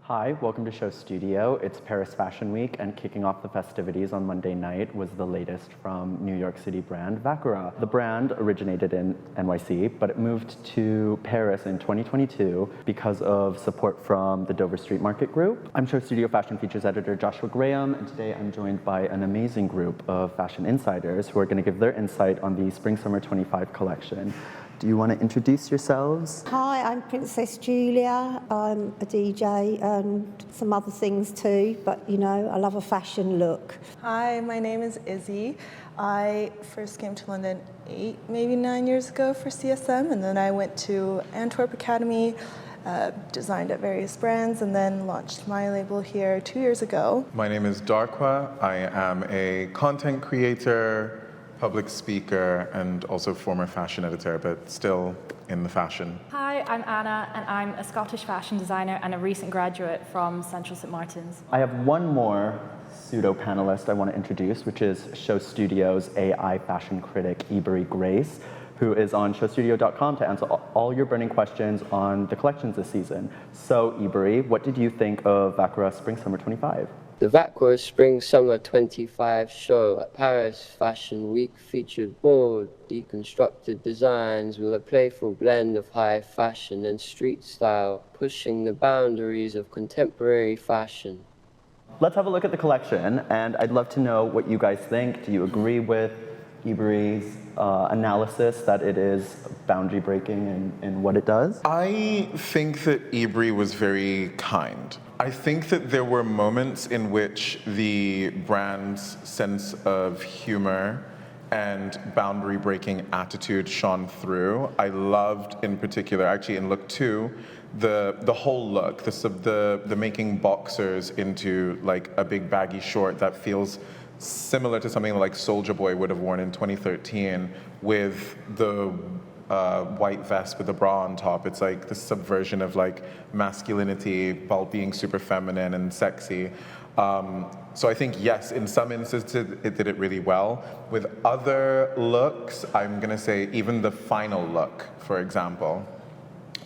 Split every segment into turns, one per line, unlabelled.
Hi, welcome to Show Studio. It's Paris Fashion Week, and kicking off the festivities on Monday night was the latest from New York City brand Vaquera. The brand originated in NYC, but it moved to Paris in 2022 because of support from the Dover Street Market Group. I'm Show Studio Fashion Features Editor Joshua Graham, and today I'm joined by an amazing group of fashion insiders who are going to give their insight on the Spring-Summer 25 collection. Do you want to introduce yourselves?
Hi, I'm Princess Julia. I'm a DJ and some other things too, but you know, I love a fashion look.
Hi, my name is Izzy. I first came to London 8, maybe 9 years ago for CSM, and then I went to Antwerp Academy, designed at various brands, and then launched my label here 2 years ago.
My name is Darkwah. I am a content creator, public speaker, and also former fashion editor, but still in the fashion.
Hi, I'm Anna, and I'm a Scottish fashion designer and a recent graduate from Central St. Martin's.
I have one more pseudo-panelist I want to introduce, which is Show Studio's AI fashion critic, Iberi Grace, who is on showstudio.com to answer all your burning questions on the collections this season. So, Iberi, what did you think of Vaquera Spring-Summer 25?
The Vaquera Spring-Summer 25 show at Paris Fashion Week featured bold, deconstructed designs with a playful blend of high fashion and street style, pushing the boundaries of contemporary fashion.
Let's have a look at the collection, and I'd love to know what you guys think. Do you agree with Iberi's analysis that it is boundary breaking in what it does?
I think that Iberi was very kind. I think that there were moments in which the brand's sense of humor and boundary-breaking attitude shone through. I loved, in particular, actually in look 2, the whole look, the making boxers into like a big baggy short that feels similar to something like Soulja Boy would have worn in 2013 with the white vest with a bra on top. It's like the subversion of like masculinity while being super feminine and sexy. So I think, yes, in some instances it did it really well. With other looks, I'm gonna say even the final look, for example,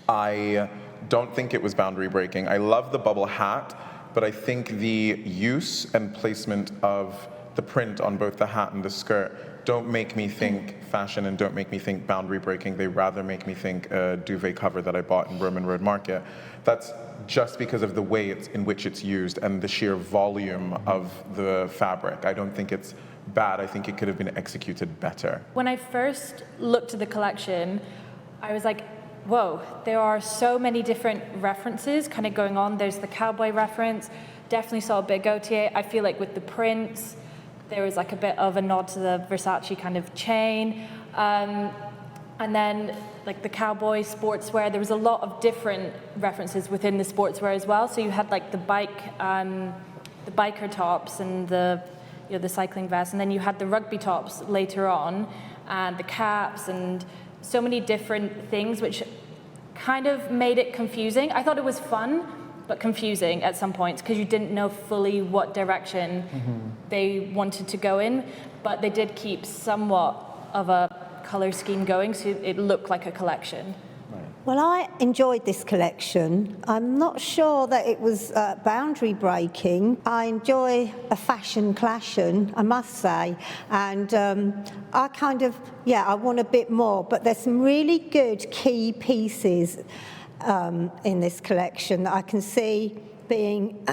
I don't think it was boundary breaking. I love the bubble hat, but I think the use and placement of the print on both the hat and the skirt don't make me think fashion and don't make me think boundary breaking. They rather make me think a duvet cover that I bought in Roman Road Market. That's just because of the way in which it's used and the sheer volume of the fabric. I don't think it's bad. I think it could have been executed better.
When I first looked at the collection, I was like, whoa, there are so many different references kind of going on. There's the cowboy reference, definitely saw a bit Gautier. I feel like with the prints, there was like a bit of a nod to the Versace kind of chain. And then like the cowboy sportswear, there was a lot of different references within the sportswear as well. So you had like the biker tops and the cycling vests, and then you had the rugby tops later on, and the caps, and so many different things, which kind of made it confusing. I thought it was fun, but confusing at some points because you didn't know fully what direction they wanted to go in, but they did keep somewhat of a color scheme going, so it looked like a collection.
Well, I enjoyed this collection. I'm not sure that it was boundary breaking. I enjoy a fashion clashing, I must say, and I kind of, I want a bit more, but there's some really good key pieces in this collection that I can see being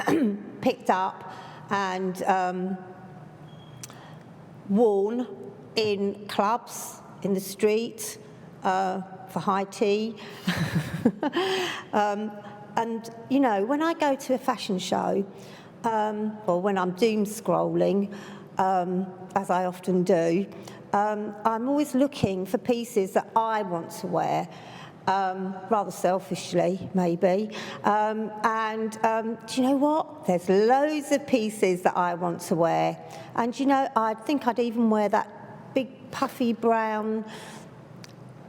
picked up and worn in clubs, in the street, for high tea. And, you know, when I go to a fashion show, or when I'm doom scrolling, as I often do, I'm always looking for pieces that I want to wear. Rather selfishly, maybe. And do you know what? There's loads of pieces that I want to wear. And, you know, I think I'd even wear that big puffy brown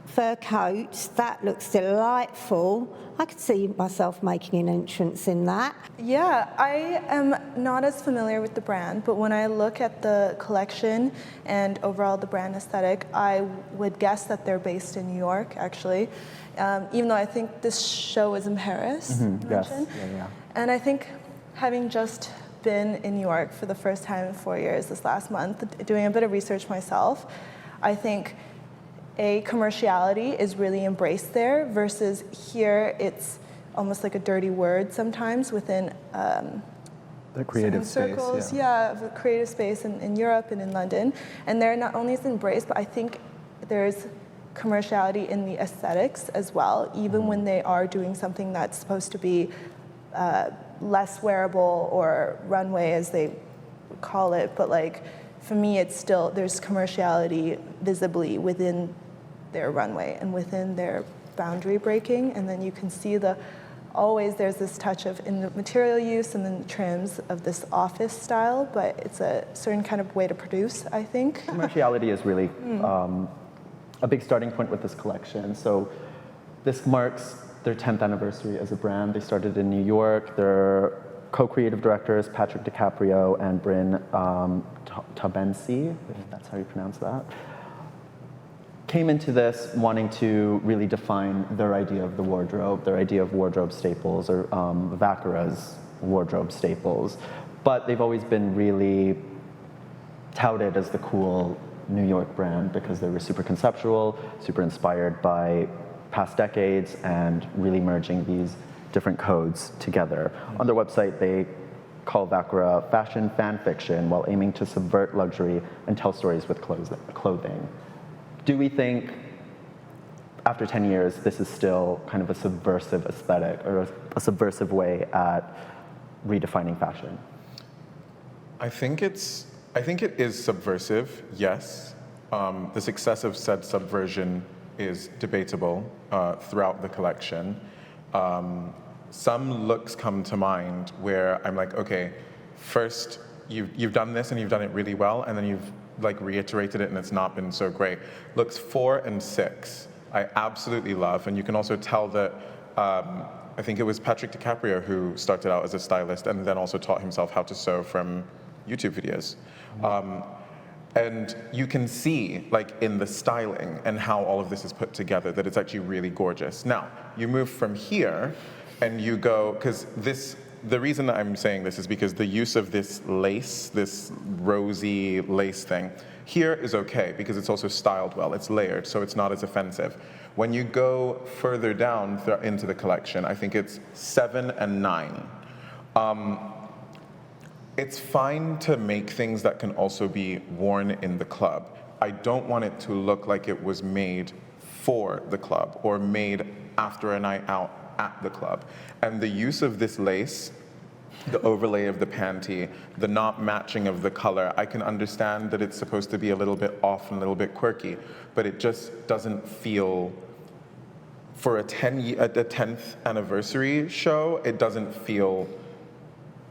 fur coat. That looks delightful. I could see myself making an entrance in that.
Yeah, I am not as familiar with the brand, but when I look at the collection and overall the brand aesthetic, I would guess that they're based in New York, actually. Even though I think this show is in Paris,
Yes. Yeah.
And I think having just been in New York for the first time in 4 years this last month, doing a bit of research myself, I think commerciality is really embraced there, versus here it's almost like a dirty word sometimes within
the creative
circles,
space,
of a creative space in Europe and in London. And there not only is it embraced, but I think there's commerciality in the aesthetics as well, even when they are doing something that's supposed to be less wearable or runway, as they would call it. But like, for me, it's still, there's commerciality visibly within their runway and within their boundary breaking. And then you can see always there's this touch of, in the material use and then the trims, of this office style, but it's a certain kind of way to produce, I think.
Commerciality is really a big starting point with this collection. So this marks their 10th anniversary as a brand. They started in New York. Their co-creative directors, Patrick DiCaprio and Bryn Taubensee, if that's how you pronounce that, came into this wanting to really define their idea of the wardrobe, their idea of wardrobe staples, or Vaquera's wardrobe staples. But they've always been really touted as the cool New York brand because they were super conceptual, super inspired by past decades, and really merging these different codes together. On their website, they call Vaquera fashion fan fiction while aiming to subvert luxury and tell stories with clothing. Do we think, after 10 years, this is still kind of a subversive aesthetic, or a subversive way at redefining fashion?
I think it is subversive, yes. The success of said subversion is debatable throughout the collection. Some looks come to mind where I'm like, okay, first you've done this and you've done it really well, and then you've like reiterated it and it's not been so great. Looks 4 and 6, I absolutely love, and you can also tell that I think it was Patrick DiCaprio who started out as a stylist and then also taught himself how to sew from YouTube videos. And you can see, like, in the styling and how all of this is put together, that it's actually really gorgeous. Now, you move from here and you go, because the reason that I'm saying this is because the use of this lace, this rosy lace thing, here is okay because it's also styled well, it's layered, so it's not as offensive. When you go further down into the collection, I think it's 7 and 9. It's fine to make things that can also be worn in the club. I don't want it to look like it was made for the club or made after a night out at the club. And the use of this lace, the overlay of the panty, the not matching of the color, I can understand that it's supposed to be a little bit off and a little bit quirky, but it just doesn't feel, for a 10th anniversary show, it doesn't feel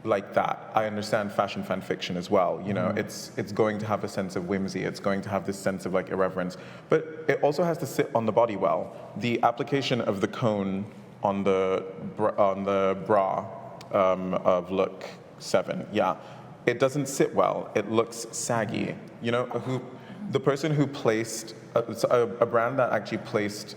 like that. I understand fashion fan fiction as well. You know, it's going to have a sense of whimsy. It's going to have this sense of like irreverence, but it also has to sit on the body well. The application of the cone on the bra of look 7, it doesn't sit well. It looks saggy. You know, the person who placed a brand that actually placed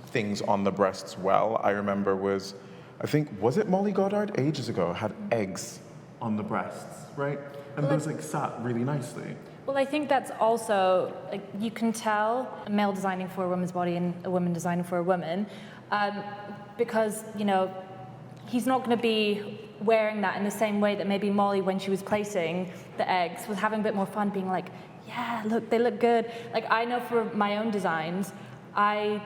things on the breasts well, I remember was, I think, was it Molly Goddard ages ago, had eggs on the breasts, right? And those like sat really nicely.
Well, I think that's also, like, you can tell a male designing for a woman's body and a woman designing for a woman, because, you know, he's not going to be wearing that in the same way that maybe Molly, when she was placing the eggs, was having a bit more fun, being like, yeah, look, they look good. Like, I know for my own designs, I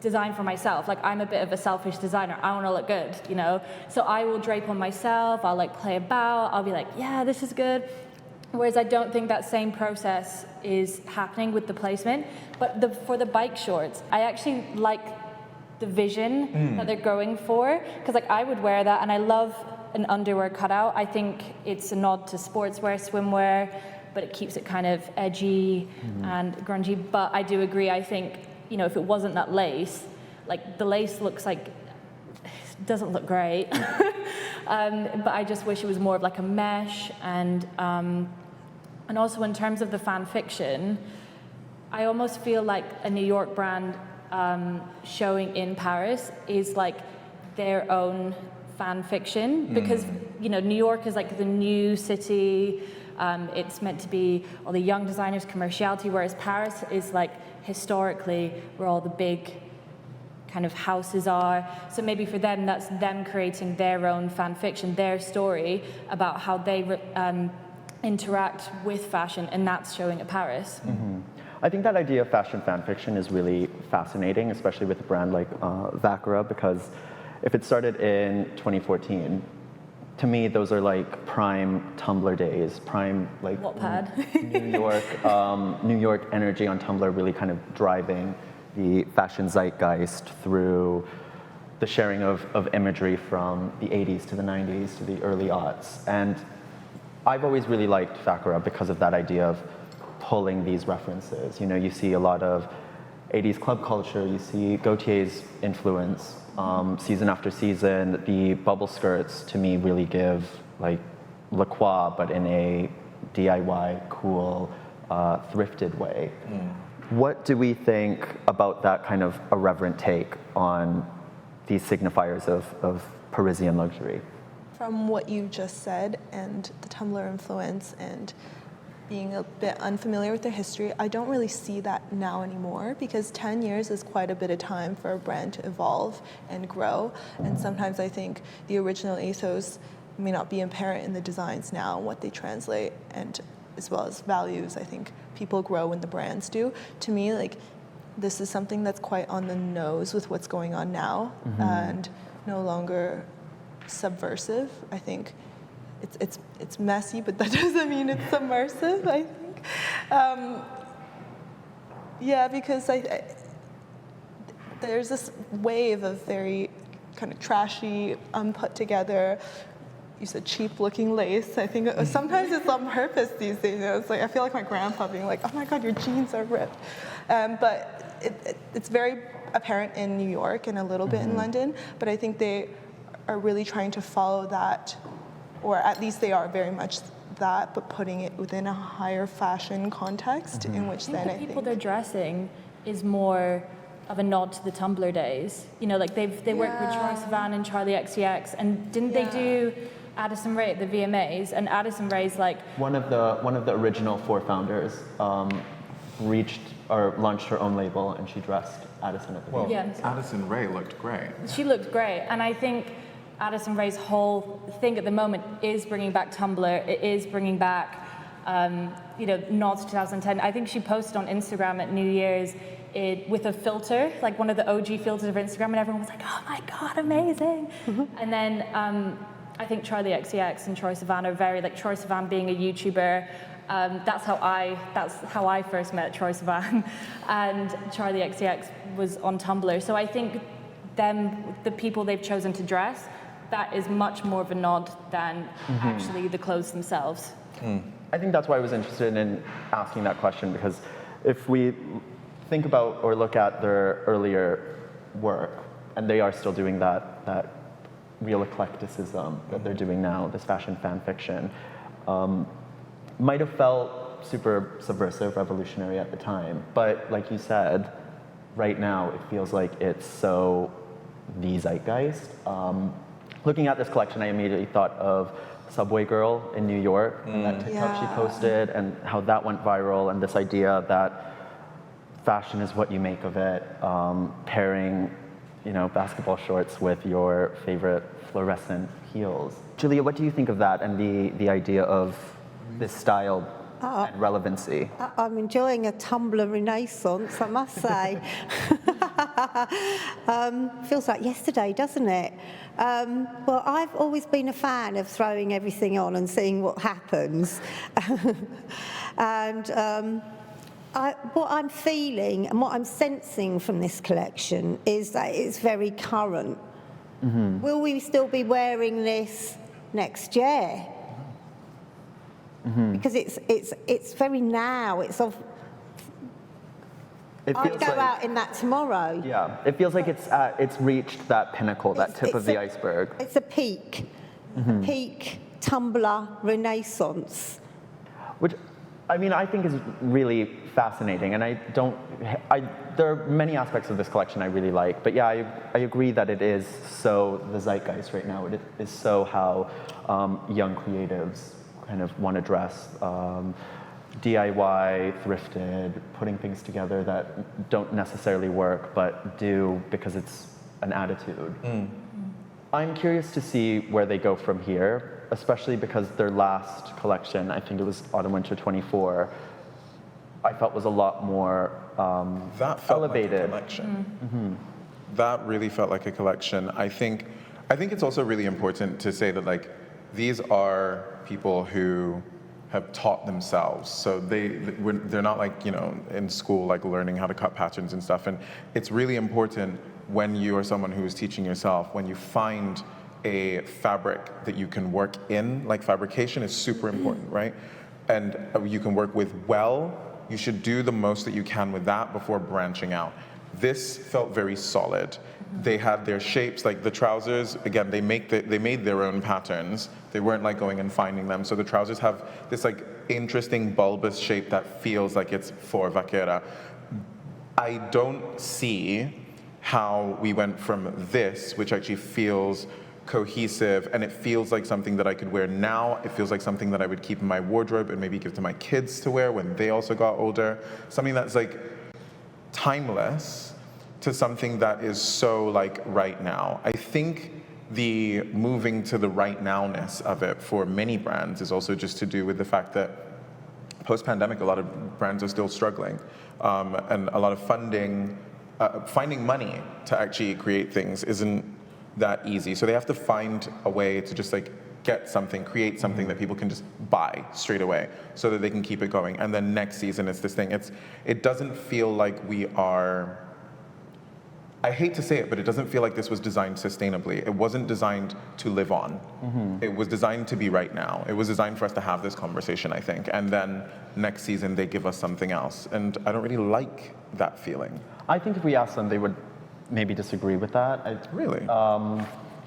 design for myself. Like, I'm a bit of a selfish designer. I want to look good, you know? So I will drape on myself. I'll like play about. I'll be like, yeah, this is good. Whereas I don't think that same process is happening with the placement. But for the bike shorts, I actually like the vision that they're going for. Because like, I would wear that, and I love an underwear cutout. I think it's a nod to sportswear, swimwear, but it keeps it kind of edgy and grungy. But I do agree, I think, you know, if it wasn't that lace, like the lace looks like, it doesn't look great. But I just wish it was more of like a mesh. And also in terms of the fan fiction, I almost feel like a New York brand showing in Paris is like their own fan fiction because New York is like the new city. It's meant to be all the young designers, commerciality, whereas Paris is like historically where all the big kind of houses are. So maybe for them, that's them creating their own fan fiction, their story about how they interact with fashion, and that's showing at Paris.
I think that idea of fashion fan fiction is really fascinating, especially with a brand like Vaquera, because if it started in 2014, to me, those are like prime Tumblr days, prime like New York energy on Tumblr, really kind of driving the fashion zeitgeist through the sharing of imagery from the 80s to the 90s to the early aughts. And I've always really liked Vaquera because of that idea of pulling these references. You see a lot of 80s club culture, you see Gaultier's influence, season after season. The bubble skirts, to me, really give like La Croix, but in a DIY, cool, thrifted way. What do we think about that kind of irreverent take on these signifiers of Parisian luxury?
From what you just said and the Tumblr influence and being a bit unfamiliar with their history, I don't really see that now anymore because 10 years is quite a bit of time for a brand to evolve and grow. And sometimes I think the original ethos may not be apparent in the designs now, what they translate, and as well as values. I think people grow when the brands do. To me, like, this is something that's quite on the nose with what's going on now and no longer subversive. I think it's messy, but that doesn't mean it's submersive, I think. Because there's this wave of very kind of trashy, unput together, you said cheap-looking lace. I think sometimes it's on purpose these days. It's like I feel like my grandpa being like, "Oh my God, your jeans are ripped," but it's very apparent in New York and a little bit in London. But I think they are really trying to follow that, or at least they are very much that, but putting it within a higher fashion context in which then I think
the people they're dressing is more of a nod to the Tumblr days. Like they worked with Troye Sivan and Charlie XCX, and didn't they do Addison Rae at the VMAs? And Addison Rae's like
one of the original 4 founders launched her own label, and she dressed Addison at the VMAs.
Addison Rae looked great.
She looked great, and I think Addison Rae's whole thing at the moment is bringing back Tumblr. It is bringing back, nods to 2010. I think she posted on Instagram at New Year's with a filter, like one of the OG filters of Instagram, and everyone was like, "Oh my God, amazing!" And then I think Charlie XCX and Troye Sivan are very like Troye Sivan being a YouTuber. That's how I first met Troye Sivan, and Charlie XCX was on Tumblr. So I think the people they've chosen to dress, that is much more of a nod than actually the clothes themselves.
I think that's why I was interested in asking that question, because if we think about or look at their earlier work, and they are still doing that real eclecticism that they're doing now, this fashion fan fiction, might have felt super subversive, revolutionary at the time. But like you said, right now it feels like it's so the zeitgeist. Looking at this collection, I immediately thought of Subway Girl in New York, and that TikTok she posted, and how that went viral, and this idea that fashion is what you make of it, pairing basketball shorts with your favorite fluorescent heels. Julia, what do you think of that and the idea of this style and relevancy?
I'm enjoying a Tumblr renaissance, I must say. Feels like yesterday, doesn't it? Well, I've always been a fan of throwing everything on and seeing what happens. And what I'm feeling and what I'm sensing from this collection is that it's very current. Will we still be wearing this next year? Because it's very now. I'd go out in that tomorrow.
Yeah, it feels like it's reached that pinnacle, that tip of the iceberg.
It's a peak, a peak Tumblr renaissance.
Which I mean, I think is really fascinating, and there are many aspects of this collection I really like, but yeah, I agree that it is so the zeitgeist right now. It is so how young creatives kind of want to dress. DIY, thrifted, putting things together that don't necessarily work, but do because it's an attitude. I'm curious to see where they go from here, especially because their last collection, I think it was Autumn/Winter 24, I felt was a lot more
That felt
elevated.
like a collection. That really felt like a collection. I think it's also really important to say that like these are people who have taught themselves, so they're not like in school like learning how to cut patterns and stuff. And it's really important when you are someone who is teaching yourself, when you find a fabric that you can work in, like fabrication is super important, right? And you can work with well. You should do the most that you can with that before branching out. This felt very solid. They had their shapes, like the trousers, again, they made their own patterns. They weren't like going and finding them. So the trousers have this like interesting bulbous shape that feels like it's for Vaquera. I don't see how we went from this, which actually feels cohesive, and it feels like something that I could wear now. It feels like something that I would keep in my wardrobe and maybe give to my kids to wear when they also got older. Something that's like timeless to something that is so like right now. I think the moving to the right nowness of it for many brands is also just to do with the fact that post-pandemic, a lot of brands are still struggling, and a lot of funding, finding money to actually create things isn't that easy. So they have to find a way to just like get something, create something that people can just buy straight away so that they can keep it going. And then next season it's this thing. It doesn't feel like we are, I hate to say it, but it doesn't feel like this was designed sustainably. It wasn't designed to live on. It was designed to be right now. It was designed for us to have this conversation, I think. And then next season they give us something else. And I don't really like that feeling.
I think if we asked them, they would maybe disagree with that.
Really?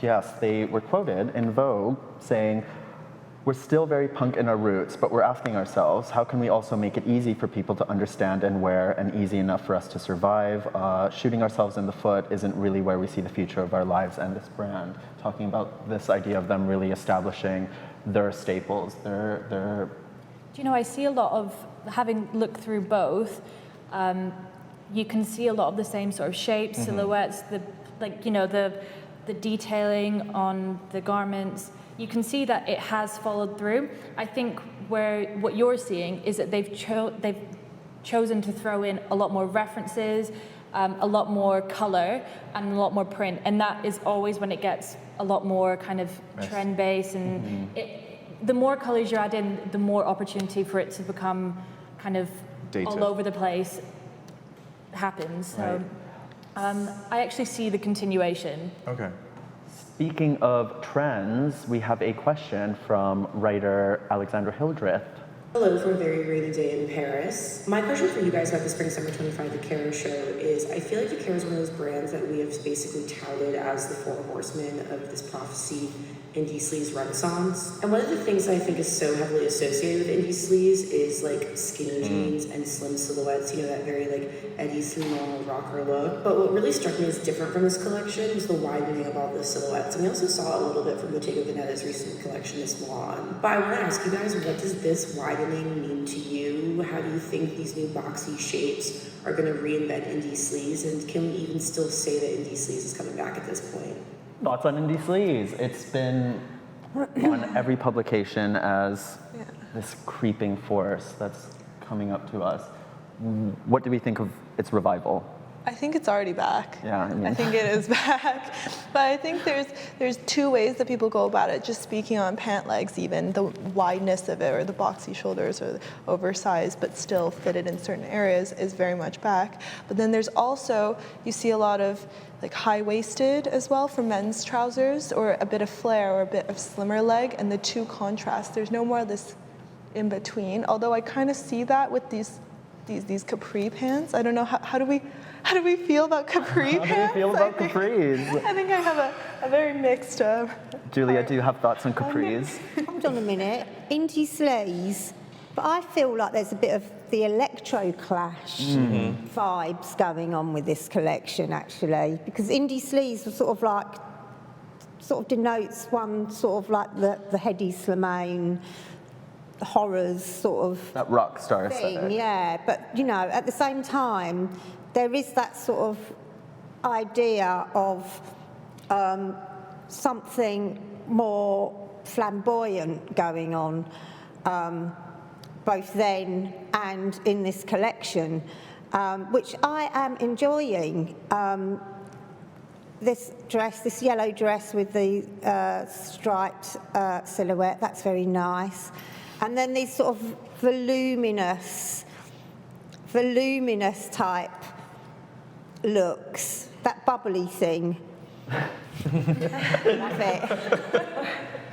Yes, they were quoted in Vogue saying, "We're still very punk in our roots, but we're asking ourselves, how can we also make it easy for people to understand and wear and easy enough for us to survive? Shooting ourselves in the foot isn't really where we see the future of our lives and this brand." Talking about this idea of them really establishing their staples, their
Do you know, I see a lot of, having looked through both, you can see a lot of the same sort of shapes, silhouettes, the detailing on the garments. You can see that it has followed through. I think what you're seeing is that they've chosen to throw in a lot more references, a lot more color, and a lot more print. And that is always when it gets a lot more kind of trend-based. And the more colors you add in, the more opportunity for it to become kind of
dated.
All over the place happens. So I actually see the continuation.
Okay.
Speaking of trends, we have a question from writer Alexandra Hildreth.
Hello from a very rainy day in Paris. My question for you guys about the Spring/Summer 25 Vaquera show is, I feel like Vaquera is one of those brands that we have basically touted as the four horsemen of this prophecy indie sleaze renaissance. And one of the things I think is so heavily associated with indie sleaze is like skinny jeans and slim silhouettes, that very like Eddie Slimane rocker look. But what really struck me as different from this collection was the widening of all the silhouettes. And we also saw a little bit from Bottega Veneta's recent collection, Miss Milan. But I want to ask you guys, what does this widening mean to you? How do you think these new boxy shapes are going to reinvent indie sleaze? And can we even still say that indie sleaze is coming back at this point?
Thoughts on indie sleaze? It's been on every publication as this creeping force that's coming up to us. What do we think of its revival?
I think it's already back.
Yeah, I
think it is back. But I think there's two ways that people go about it. Just speaking on pant legs, even the wideness of it, or the boxy shoulders, or the oversized but still fitted in certain areas, is very much back. But then there's also, you see a lot of like high-waisted as well for men's trousers, or a bit of flare or a bit of slimmer leg, and the two contrast. There's no more of this in between. Although I kind of see that with these capri pants. I don't know, how do we feel about capri pants?
How do you feel about capris?
I think I have a very mixed
Julia, do you have thoughts on capris?
Hold on a minute. Indie sleaze. But I feel like there's a bit of the electro clash vibes going on with this collection, actually, because indie sleaze was sort of denotes one sort of like the Hedy Slimane horrors sort of
That rock star
thing,
aesthetic.
yeah. But you know, at the same time, there is that sort of idea of something more flamboyant going on, both then and in this collection, which I am enjoying. This dress, this yellow dress with the striped silhouette, that's very nice. And then these sort of voluminous type looks, that bubbly thing. Love it.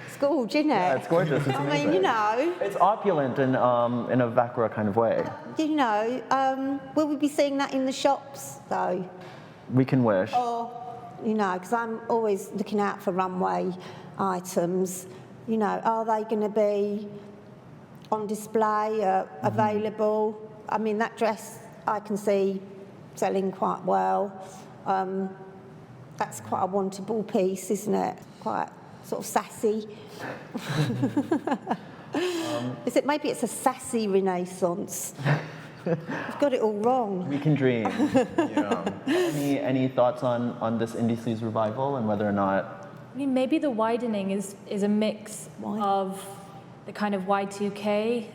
It's gorgeous, isn't it?
Yeah, it's gorgeous. It's
I
amazing.
mean, you know.
It's opulent in a Vaquera kind of way.
You know, will we be seeing that in the shops, though?
We can wish.
Or, you know, because I'm always looking out for runway items. You know, are they going to be on display, available? I mean, that dress I can see selling quite well. That's quite a wantable piece, isn't it? Quite sort of sassy. Is it? Maybe it's a sassy Renaissance. I've got it all wrong.
We can dream. Any thoughts on this indie sleaze revival and whether or not?
I mean, maybe the widening is a mix of the kind of Y2K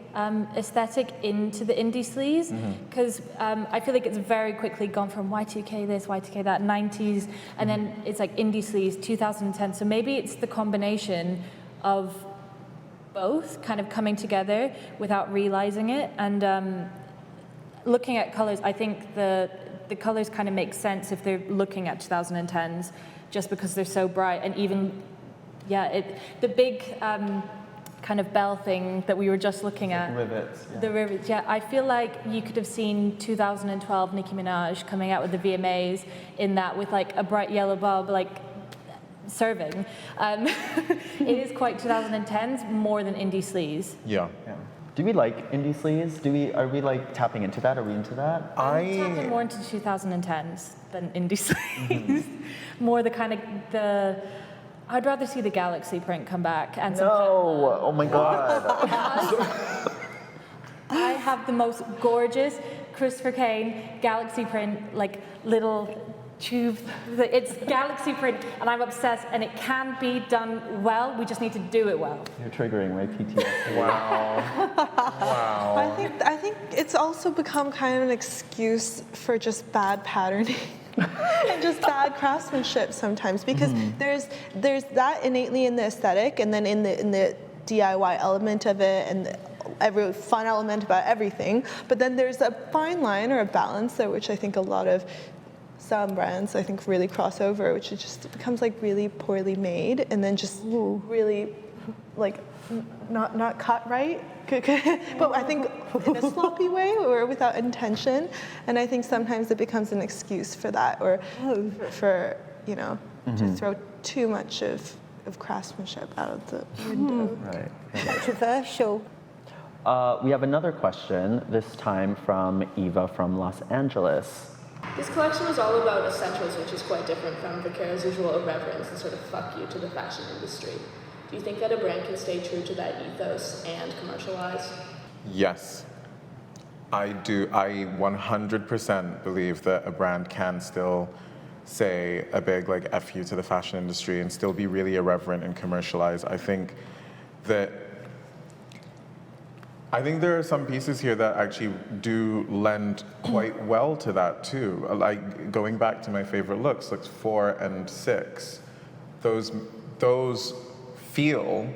aesthetic into the indie sleaze, because I feel like it's very quickly gone from Y2K this, Y2K that, 90s, and then it's like indie sleaze, 2010. So maybe it's the combination of both kind of coming together without realizing it. And looking at colors, I think the colors kind of make sense if they're looking at 2010s, just because they're so bright. And even, the big kind of bell thing that we were just looking at.
Rivets. Yeah.
The rivets, yeah. I feel like you could have seen 2012 Nicki Minaj coming out with the VMAs in that with like a bright yellow bulb, like serving. It is quite 2010s more than indie sleaze.
Yeah.
Do we like indie sleaze? Are we like tapping into that? Are we into that?
I'm tapping more into 2010s than indie sleaze. More the kind of I'd rather see the galaxy print come back and some
Oh my God.
I have the most gorgeous Christopher Kane galaxy print, like little tube. It's galaxy print, and I'm obsessed. And it can be done well. We just need to do it well.
You're triggering my PTSD.
Wow.
I think it's also become kind of an excuse for just bad patterning. And just bad craftsmanship sometimes, because there's that innately in the aesthetic, and then in the DIY element of it, and every fun element about everything. But then there's a fine line or a balance there, which I think a lot of some brands I think really cross over, which it just becomes like really poorly made, and then just really like not cut right. But I think in a sloppy way or without intention, and I think sometimes it becomes an excuse for that, or for to throw too much of craftsmanship out of the window.
Right.
Controversial.
We have another question, this time from Eva from Los Angeles.
This collection was all about essentials, which is quite different from Vaquera's usual irreverence and sort of fuck you to the fashion industry. Do you think that a brand can stay true to that ethos and commercialize?
Yes, I do. I 100% believe that a brand can still say a big like F you to the fashion industry and still be really irreverent and commercialize. I think there are some pieces here that actually do lend quite well to that too. Like going back to my favorite looks 4 and 6, those feel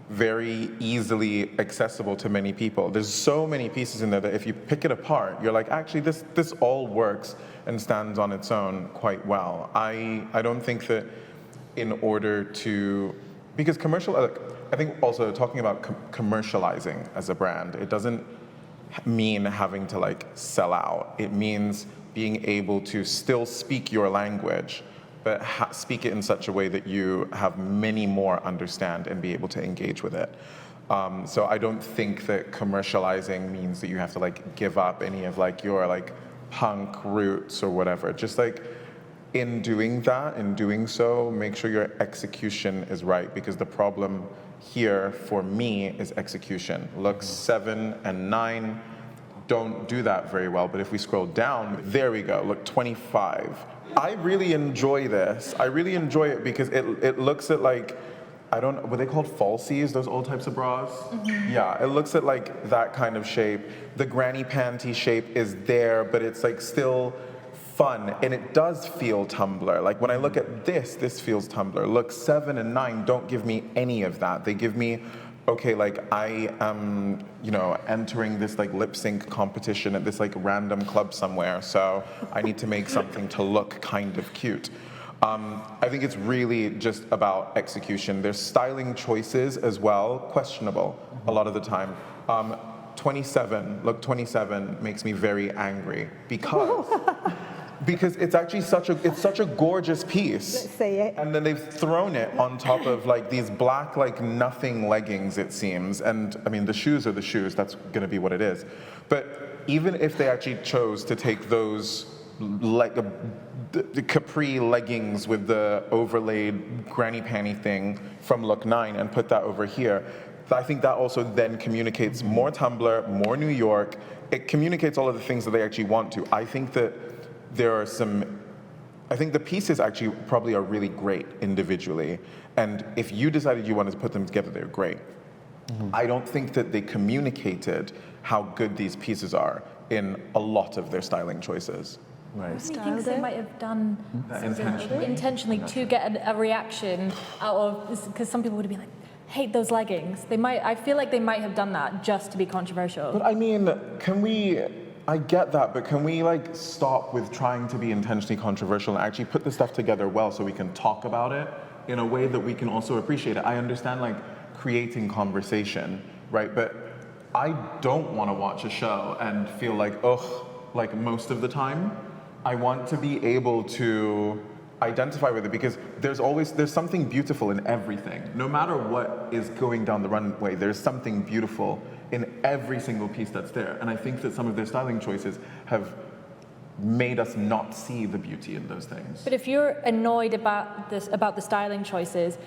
very easily accessible to many people. There's so many pieces in there that if you pick it apart, you're like, actually, this all works and stands on its own quite well. I don't think that in order to, because I think also talking about commercializing as a brand, it doesn't mean having to like sell out. It means being able to still speak your language, but speak it in such a way that you have many more understand and be able to engage with it. So I don't think that commercializing means that you have to like give up any of like your like punk roots or whatever. Just like in doing that, in doing so, make sure your execution is right, because the problem here for me is execution. Looks 7 and 9 don't do that very well, but if we scroll down, there we go, look 25. I really enjoy this. I really enjoy it because it looks at like, I don't know, were they called falsies, those old types of bras? Mm-hmm. Yeah, it looks at like that kind of shape. The granny panty shape is there, but it's like still fun, and it does feel Tumblr. Like when I look at this feels Tumblr. Look, 7 and 9 don't give me any of that. They give me, okay, like I am, you know, entering this like lip sync competition at this like random club somewhere, so I need to make something to look kind of cute. I think it's really just about execution. There's styling choices as well, questionable a lot of the time. 27, look 27 makes me very angry because it's actually such a gorgeous piece.
Let's see it.
And then they've thrown it on top of like these black like nothing leggings, it seems. And I mean, the shoes are the shoes, that's gonna be what it is. But even if they actually chose to take those like the capri leggings with the overlaid granny panty thing from look 9 and put that over here, I think that also then communicates more Tumblr, more New York. It communicates all of the things that they actually want to. I think that I think the pieces actually probably are really great individually. And if you decided you wanted to put them together, they're great. Mm-hmm. I don't think that they communicated how good these pieces are in a lot of their styling choices.
Right.
How many things they might have done intentionally to get a reaction out of, because some people would be like, hate those leggings. I feel like they might have done that just to be controversial.
But I mean, I get that, but can we like stop with trying to be intentionally controversial and actually put the stuff together well so we can talk about it in a way that we can also appreciate it? I understand like creating conversation, right? But I don't want to watch a show and feel like, ugh, like most of the time. I want to be able to identify with it because there's something beautiful in everything. No matter what is going down the runway, there's something beautiful in every single piece that's there. And I think that some of their styling choices have made us not see the beauty in those things.
But if you're annoyed about the styling choices,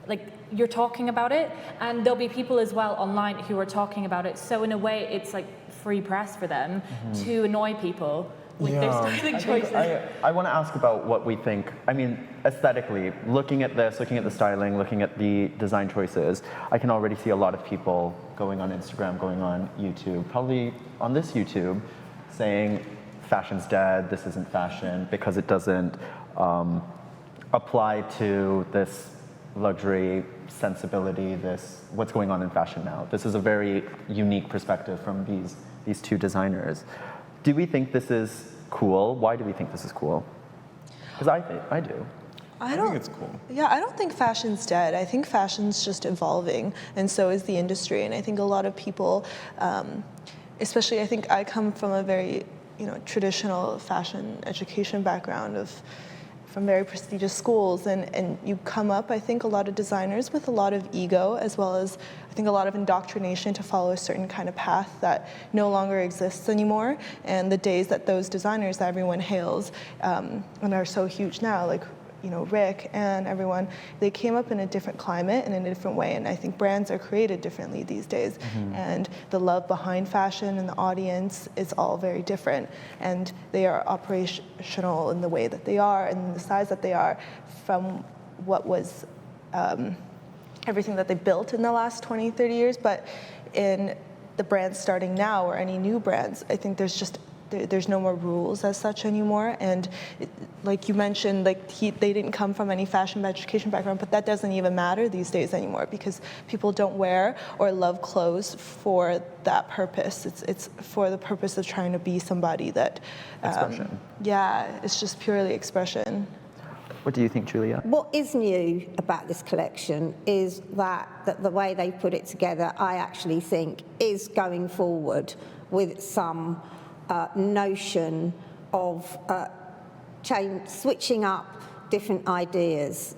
like you're talking about it, and there'll be people as well online who are talking about it. So in a way, it's like free press for them to annoy people with their styling choices.
I want to ask about what we think. I mean, aesthetically, looking at this, looking at the styling, looking at the design choices, I can already see a lot of people going on Instagram, going on YouTube, probably on this YouTube, saying fashion's dead, this isn't fashion, because it doesn't apply to this luxury sensibility, what's going on in fashion now. This is a very unique perspective from these two designers. Do we think this is cool? Why do we think this is cool? Because I do.
I
think it's cool.
Yeah, I don't think fashion's dead. I think fashion's just evolving, and so is the industry. And I think a lot of people, especially I think I come from a very traditional fashion education background from very prestigious schools, and you come up, I think, a lot of designers with a lot of ego, as well as I think a lot of indoctrination to follow a certain kind of path that no longer exists anymore. And the days that those designers that everyone hails and are so huge now, like Rick and everyone, they came up in a different climate and in a different way. And I think brands are created differently these days. Mm-hmm. And the love behind fashion and the audience is all very different. And they are operational in the way that they are and the size that they are from what was everything that they built in the last 20, 30 years. But in the brands starting now or any new brands, I think there's no more rules as such anymore. And like you mentioned, they didn't come from any fashion education background, but that doesn't even matter these days anymore because people don't wear or love clothes for that purpose. It's for the purpose of trying to be somebody that...
Expression.
Yeah, it's just purely expression.
What do you think, Julia?
What is new about this collection is that the way they put it together, I actually think, is going forward with some notion of switching up different ideas.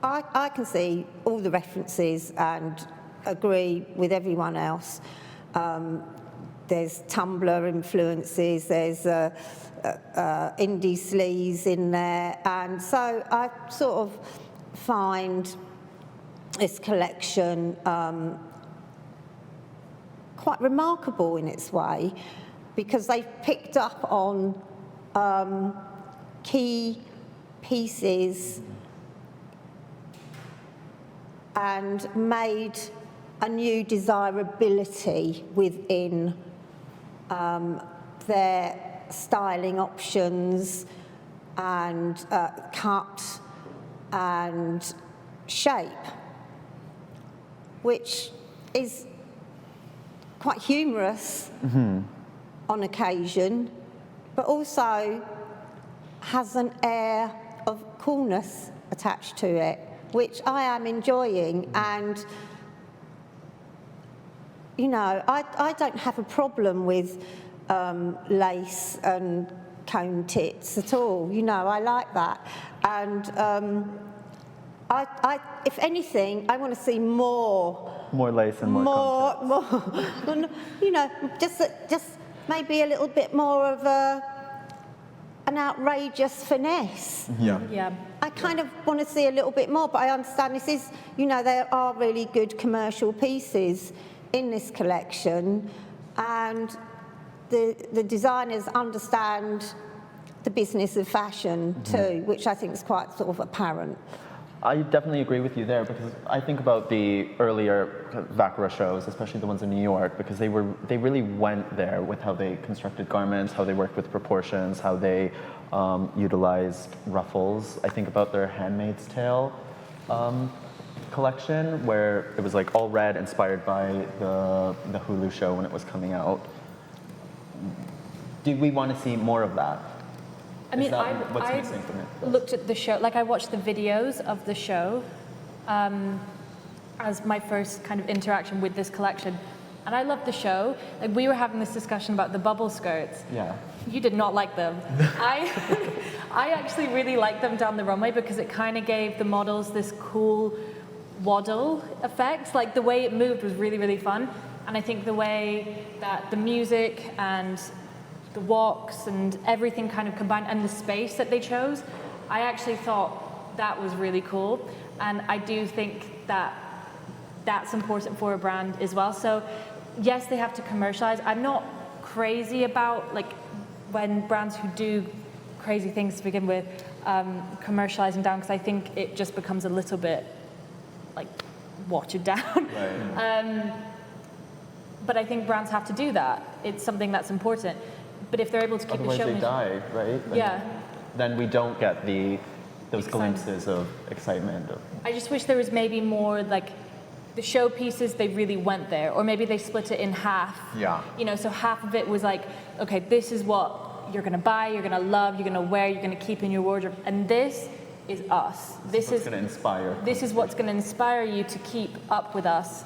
I can see all the references and agree with everyone else. There's Tumblr influences, there's indie sleaze in there, and so I sort of find this collection quite remarkable in its way, because they've picked up on key pieces and made a new desirability within their styling options and cut and shape, which is quite humorous on occasion, but also has an air of coolness attached to it, which I am enjoying. And you know, I don't have a problem with lace and cone tits at all. You know, I like that. And if anything, I want to see more
lace and more
you know, just maybe a little bit more of an outrageous finesse.
Yeah.
I kind of want to see a little bit more, but I understand this is, you know, there are really good commercial pieces in this collection, and the designers understand the business of fashion too, which I think is quite sort of apparent.
I definitely agree with you there, because I think about the earlier Vaquera shows, especially the ones in New York, because they really went there with how they constructed garments, how they worked with proportions, how they utilized ruffles. I think about their Handmaid's Tale collection, where it was like all red, inspired by the Hulu show when it was coming out. Do we want to see more of that?
I mean,
what's
I
missing from it?
looked at the show, like I watched the videos of the show as my first kind of interaction with this collection. And I loved the show. Like, we were having this discussion about the bubble skirts.
Yeah.
You did not like them. I actually really liked them down the runway, because it kind of gave the models this cool waddle effect. Like, the way it moved was really, really fun. And I think the way that the music and the walks and everything kind of combined, and the space that they chose, I actually thought that was really cool. And I do think that that's important for a brand as well. So yes, they have to commercialize. I'm not crazy about, like, when brands who do crazy things to begin with, commercializing down, because I think it just becomes a little bit like watered down.
Right.
But I think brands have to do that. It's something that's important. But if they're able to keep
Otherwise
the show,
they die, right?
Yeah.
Then we don't get those glimpses of excitement.
I just wish there was maybe more, like, the showpieces, they really went there, or maybe they split it in half.
Yeah.
You know, so half of it was like, okay, this is what you're gonna buy, you're gonna love, you're gonna wear, you're gonna keep in your wardrobe, and this is us. This is
gonna inspire.
This is what's gonna inspire you to keep up with us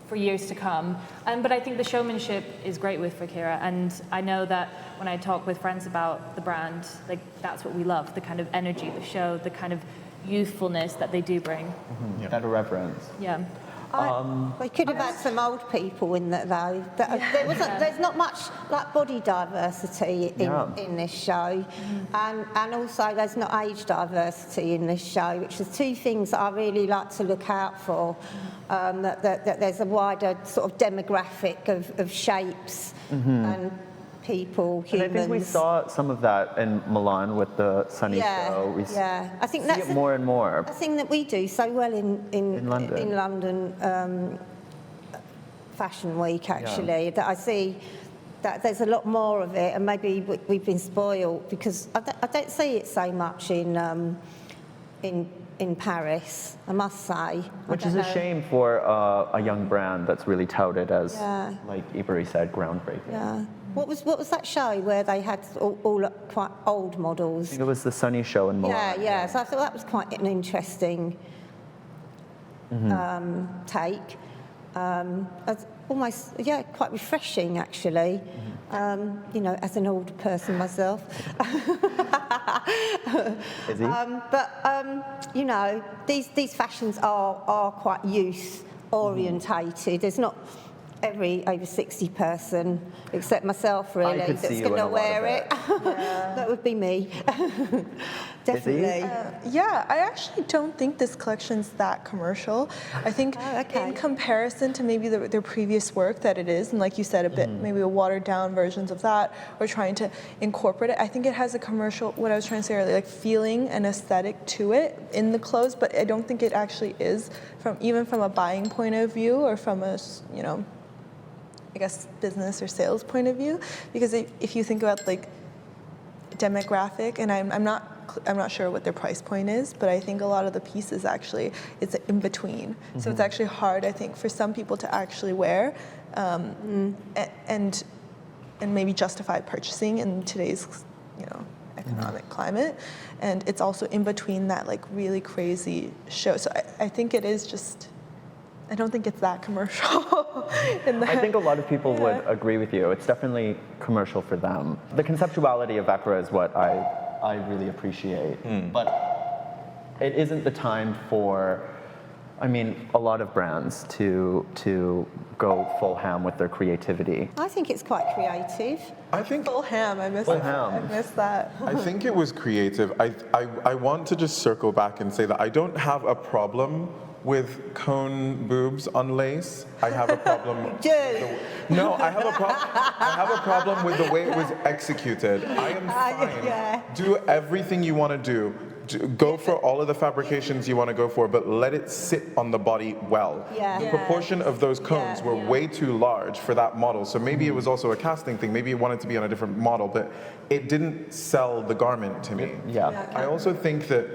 for years to come. But I think the showmanship is great with Vaquera, and I know that when I talk with friends about the brand, like, that's what we love, the kind of energy, the show, the kind of youthfulness that they do bring.
Mm-hmm. That irreverence.
Yeah.
They could have had some old people in that, though. There's not much like body diversity in this show, and also there's not age diversity in this show, which is two things that I really like to look out for. That there's a wider sort of demographic of shapes and people, humans.
And I think we saw some of that in Milan with the Sunny show. We
I think
see
that's
it more and more.
a thing that we do so well in London Fashion Week, actually, that I see that there's a lot more of it, and maybe we've been spoiled, because I don't see it so much in Paris, I must say.
Which is a shame for a young brand that's really touted as, like Iberi said, groundbreaking.
Yeah. What was that show where they had all quite old models?
I think it was the Sunny show in Milan.
Yeah. So I thought that was quite an interesting take. Almost, quite refreshing, actually. You know, as an older person myself.
Izzy?
You know, these fashions are quite youth orientated. There's not every over 60 person, except myself really,
could
that's
see you
going
in
to
a lot
wear
of
it. That would be me. Definitely.
Yeah, I actually don't think this collection's that commercial. I think in comparison to maybe their previous work that it is, and like you said, a bit maybe a watered down versions of that, or trying to incorporate it, I think it has a commercial, what I was trying to say earlier, like feeling and aesthetic to it in the clothes, but I don't think it actually is, even from a buying point of view or from a, you know, I guess business or sales point of view, because if you think about like demographic, and I'm not sure what their price point is, but I think a lot of the pieces actually it's in between. So it's actually hard, I think, for some people to actually wear, and maybe justify purchasing in today's, you know, economic climate. And it's also in between that like really crazy show. So I think it is just. I don't think it's that commercial.
I think a lot of people would agree with you. It's definitely commercial for them. The conceptuality of Vaquera is what I really appreciate. But it isn't the time for, I mean, a lot of brands to go full ham with their creativity.
I think it's quite creative.
I think
Full ham, I missed that.
I think it was creative. I want to just circle back and say that I don't have a problem with cone boobs on lace. I have a problem. No, I have a problem with the way it was executed. I am fine. Do everything you want to do. Go for all of the fabrications you want to go for, but let it sit on the body well. The proportion of those cones were way too large for that model, so maybe it was also a casting thing. Maybe it wanted to be on a different model, but it didn't sell the garment to me. I also think that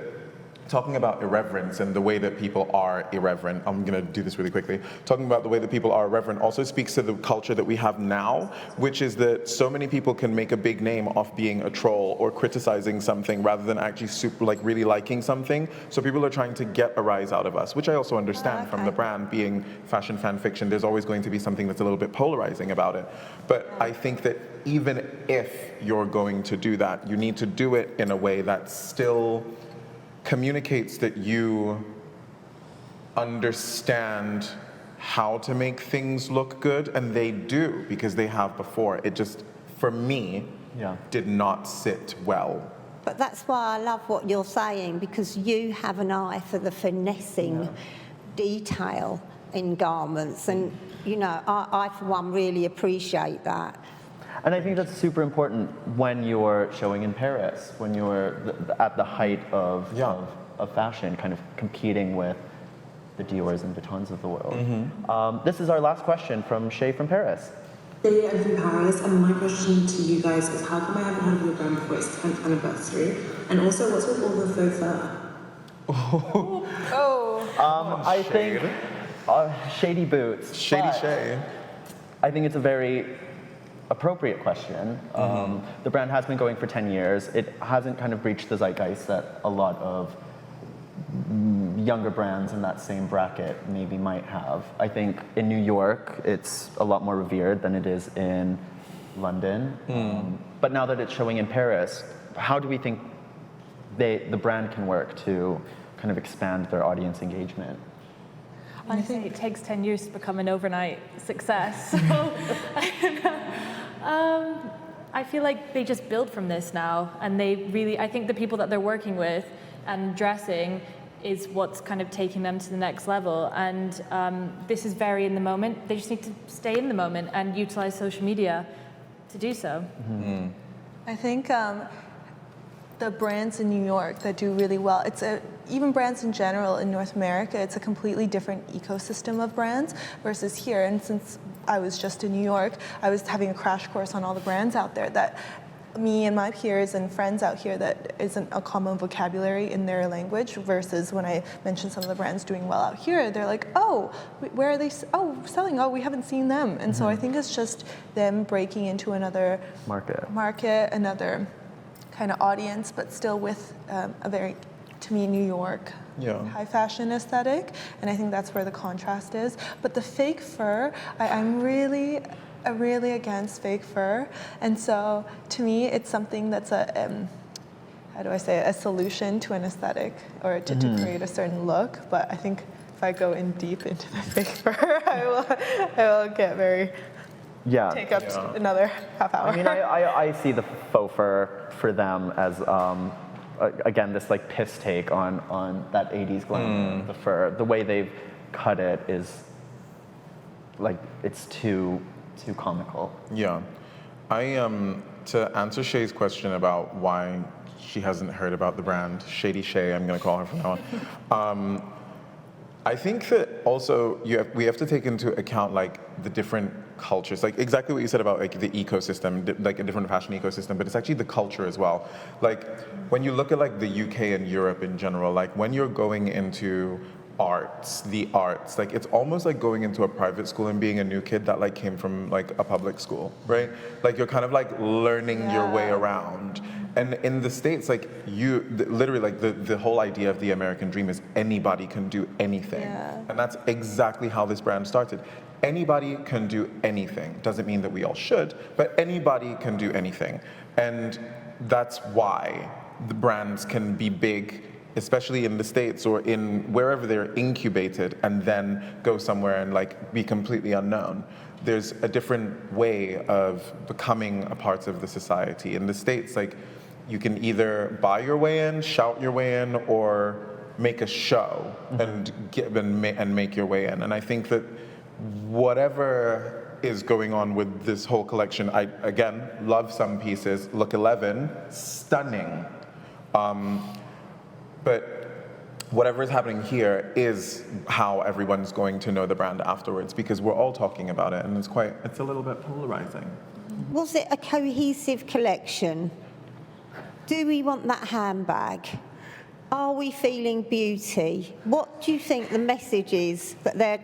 talking about irreverence and the way that people are irreverent, I'm going to do this really quickly. Talking about the way that people are irreverent also speaks to the culture that we have now, which is that so many people can make a big name off being a troll or criticizing something rather than actually really liking something. So people are trying to get a rise out of us, which I also understand from the brand being fashion fan fiction. There's always going to be something that's a little bit polarizing about it. But I think that even if you're going to do that, you need to do it in a way that still communicates that you understand how to make things look good, and they do because they have before. It just, for me, did not sit well.
But that's why I love what you're saying, because you have an eye for the finessing detail in garments, and you know, I for one really appreciate that.
And I think that's super important when you're showing in Paris, when you're at the height of fashion, kind of competing with the Diors and Vuittons of the world. This is our last question from Shay from Paris.
Hey, I'm from Paris, and my question to you guys is, how come I haven't heard of your brand before its 10th anniversary? And also, what's with all the faux fur?
I think shady boots.
Shady Shay.
I think it's a very appropriate question. The brand has been going for 10 years. It hasn't kind of breached the zeitgeist that a lot of younger brands in that same bracket maybe might have. I think in New York, it's a lot more revered than it is in London. But now that it's showing in Paris, how do we think the brand can work to kind of expand their audience engagement?
I think it takes 10 years to become an overnight success. So I feel like they just build from this now, and they really, I think the people that they're working with and dressing is what's kind of taking them to the next level. And this is very in the moment. They just need to stay in the moment and utilize social media to do so.
I think the brands in New York that do really well, even brands in general in North America, it's a completely different ecosystem of brands versus here. And since I was just in New York, I was having a crash course on all the brands out there that me and my peers and friends out here that isn't a common vocabulary in their language, versus when I mention some of the brands doing well out here, they're like, oh, where are they? Oh, selling. Oh, we haven't seen them. And so I think it's just them breaking into another market, another kind of audience, but still with a very, to me, New York high fashion aesthetic. And I think that's where the contrast is. But the fake fur, I'm really really against fake fur, and so to me, it's something that's a how do I say it, a solution to an aesthetic or to create a certain look. But I think if I go in deep into the fake fur, I will get very take up another half hour.
I mean, I see the faux fur for them as again this like piss take on that 80s glamour of the fur. The way they've cut it is like it's too comical.
Yeah, to answer Shay's question about why she hasn't heard about the brand, Shady Shay, I'm going to call her from now on. I think that also we have to take into account like the different cultures, like exactly what you said about like the ecosystem, like a different fashion ecosystem, but it's actually the culture as well. Like when you look at like the UK and Europe in general, like when you're going into the arts, like it's almost like going into a private school and being a new kid that like came from like a public school, right? Like you're kind of like learning your way around. And in the States, like literally like the whole idea of the American dream is anybody can do anything. And that's exactly how this brand started. Anybody can do anything. Doesn't mean that we all should, but anybody can do anything. And that's why the brands can be big, especially in the States or in wherever they're incubated, and then go somewhere and like be completely unknown. There's a different way of becoming a part of the society. In the States, like you can either buy your way in, shout your way in, or make a show and make your way in. And I think that whatever is going on with this whole collection, I again love some pieces. Look 11, stunning. But whatever is happening here is how everyone's going to know the brand afterwards, because we're all talking about it, and it's a little bit polarizing.
Was it a cohesive collection? Do we want that handbag? Are we feeling beauty? What do you think the message is that they're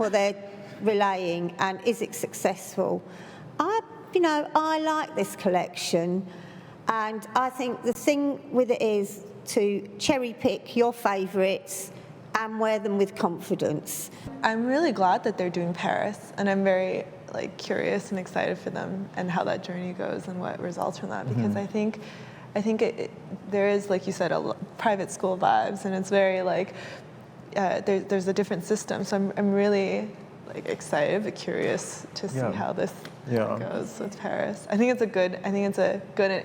they're relaying, and is it successful? I like this collection, and I think the thing with it is to cherry pick your favourites and wear them with confidence.
I'm really glad that they're doing Paris, and I'm very curious and excited for them and how that journey goes and what results from that, because I think there is, like you said, private school vibes, and it's very there's a different system. So I'm really excited but curious to see how this goes with Paris. I think it's a good and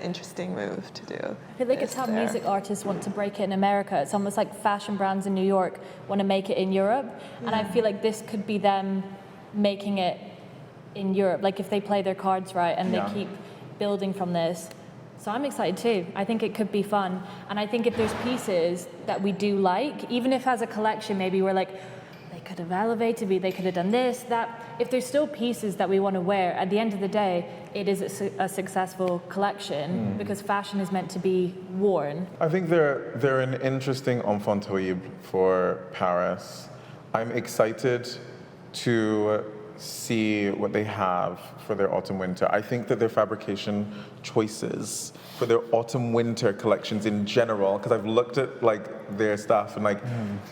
interesting move to do.
I feel like it's how music artists want to break it in America. It's almost like fashion brands in New York want to make it in Europe, and I feel like this could be them making it in Europe, like if they play their cards right and they keep building from this. So I'm excited too. I think it could be fun, and I think if there's pieces that we do like, even if as a collection maybe we're like, they could have elevated me, they could have done this, that, if there's still pieces that we want to wear, at the end of the day, it is a successful collection, because fashion is meant to be worn.
I think they're an interesting enfant terrible for Paris. I'm excited to see what they have for their autumn-winter. I think that their fabrication choices for their autumn-winter collections in general, because I've looked at their stuff, and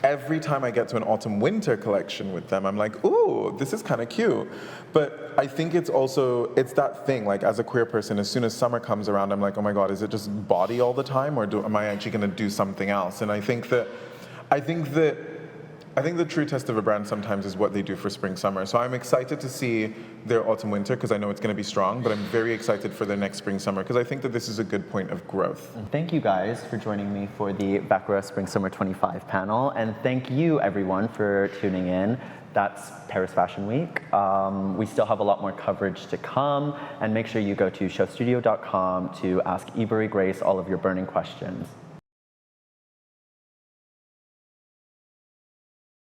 every time I get to an autumn-winter collection with them, I'm like, ooh, this is kind of cute. But I think it's that thing, as a queer person, as soon as summer comes around, I'm like, oh my God, is it just body all the time, or am I actually going to do something else? And I think the true test of a brand sometimes is what they do for spring, summer. So I'm excited to see their autumn, winter, because I know it's going to be strong, but I'm very excited for their next spring, summer, because I think that this is a good point of growth.
Thank you guys for joining me for the Vaquera Spring Summer 25 panel, and thank you everyone for tuning in. That's Paris Fashion Week. We still have a lot more coverage to come, and make sure you go to showstudio.com to ask Ivory Grace all of your burning questions.